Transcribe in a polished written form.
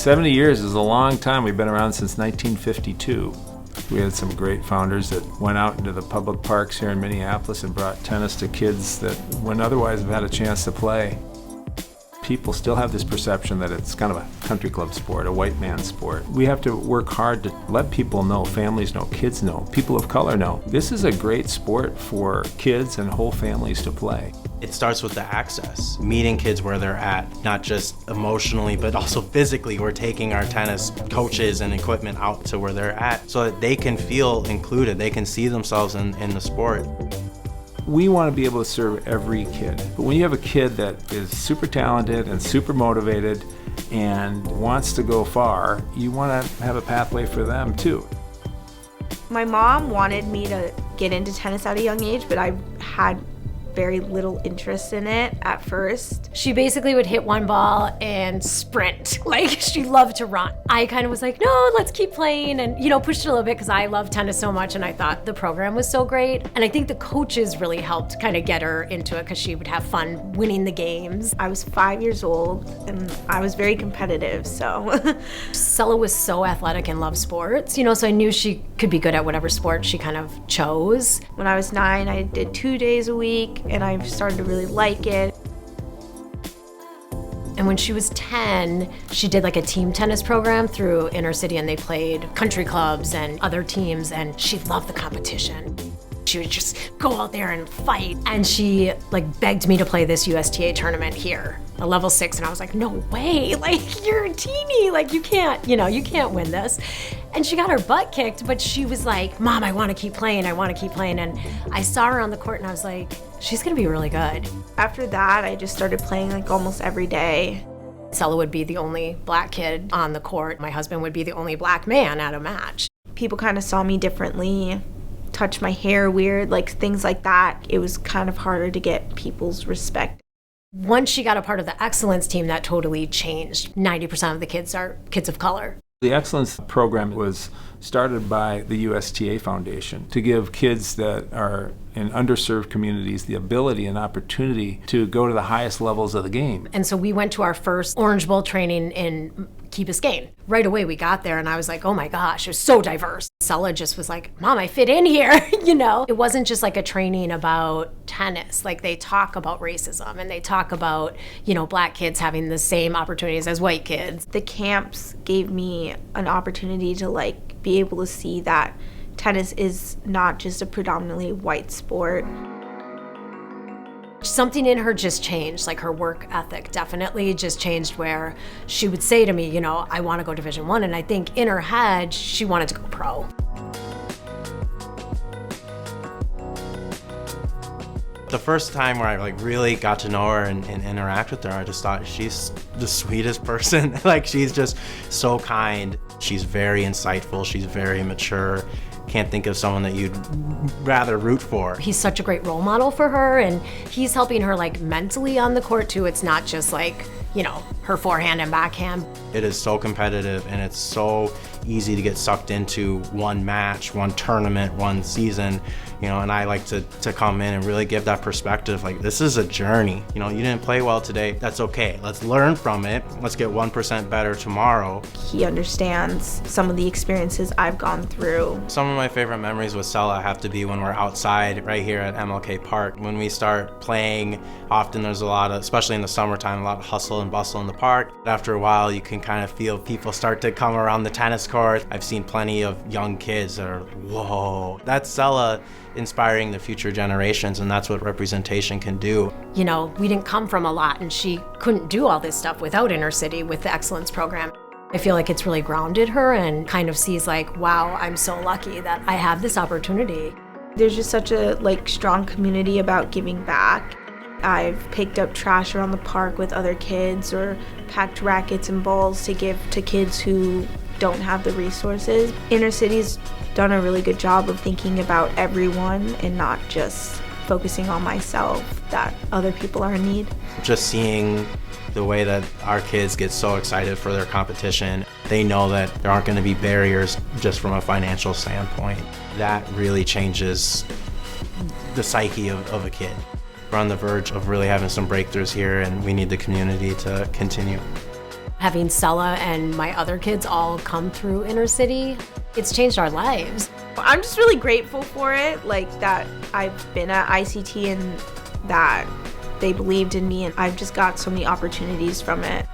70 years is a long time. We've been around since 1952. We had some great founders that went out into the public parks here in Minneapolis and brought tennis to kids that wouldn't otherwise have had a chance to play. People still have this perception that it's kind of a country club sport, a white man's sport. We have to work hard to let people know, families know, kids know, people of color know. This is a great sport for kids and whole families to play. It starts with the access, meeting kids where they're at, not just emotionally, but also physically. We're taking our tennis coaches and equipment out to where they're at so that they can feel included, they can see themselves in the sport. We want to be able to serve every kid. But when you have a kid that is super talented and super motivated and wants to go far, you want to have a pathway for them too. My mom wanted me to get into tennis at a young age, but I had very little interest in it at first. She basically would hit one ball and sprint. Like, she loved to run. I kind of was like, no, let's keep playing, and pushed it a little bit because I love tennis so much and I thought the program was so great. And I think the coaches really helped kind of get her into it because she would have fun winning the games. I was 5 years old and I was very competitive, so. Selah was so athletic and loved sports, so I knew she could be good at whatever sport she kind of chose. When I was 9, I did 2 days a week and I started to really like it. And when she was 10, she did like a team tennis program through InnerCity, and they played country clubs and other teams, and she loved the competition. She would just go out there and fight. And she begged me to play this USTA tournament here, a level 6, and I was like, no way, you're a teeny, you can't, you can't win this. And she got her butt kicked, but she was like, Mom, I want to keep playing, I want to keep playing. And I saw her on the court and I was like, she's gonna be really good. After that, I just started playing almost every day. Selah would be the only black kid on the court. My husband would be the only black man at a match. People kind of saw me differently, touch my hair weird, things like that. It was kind of harder to get people's respect. Once she got a part of the excellence team, that totally changed. 90% of the kids are kids of color. The Excellence program was started by the USTA Foundation to give kids that are in underserved communities the ability and opportunity to go to the highest levels of the game. And so we went to our first Orange Bowl training in Key Biscayne. Right away we got there and I was like, oh my gosh, it was so diverse. Selah just was like, Mom, I fit in here, It wasn't just a training about tennis. They talk about racism and they talk about, black kids having the same opportunities as white kids. The camps gave me an opportunity to be able to see that tennis is not just a predominantly white sport. Something in her just changed, her work ethic definitely just changed, where she would say to me, I want to go Division I, and I think in her head, she wanted to go pro. The first time where I really got to know her and interact with her, I just thought she's the sweetest person. She's just so kind. She's very insightful, she's very mature. Can't think of someone that you'd rather root for. He's such a great role model for her, and he's helping her mentally on the court too. It's not just her forehand and backhand. It is so competitive and it's so easy to get sucked into one match, one tournament, one season, and I like to come in and really give that perspective. This is a journey. You didn't play well today, that's okay. Let's learn from it. Let's get 1% better tomorrow. He understands some of the experiences I've gone through. Some of my favorite memories with Selah have to be when we're outside right here at MLK Park. When we start playing, often there's a lot of, especially in the summertime, a lot of hustle and bustle in the park. After a while, you can kind of feel people start to come around the tennis court. I've seen plenty of young kids that are, whoa. That's Selah inspiring the future generations, and that's what representation can do. We didn't come from a lot, and she couldn't do all this stuff without InnerCity with the Excellence program. I feel like it's really grounded her and kind of sees wow, I'm so lucky that I have this opportunity. There's just such a strong community about giving back. I've picked up trash around the park with other kids or packed rackets and balls to give to kids who don't have the resources. InnerCity's done a really good job of thinking about everyone and not just focusing on myself, that other people are in need. Just seeing the way that our kids get so excited for their competition, they know that there aren't going to be barriers just from a financial standpoint. That really changes the psyche of a kid. We're on the verge of really having some breakthroughs here, and we need the community to continue. Having Selah and my other kids all come through InnerCity, it's changed our lives. I'm just really grateful for it, like that I've been at ICT and that they believed in me, and I've just got so many opportunities from it.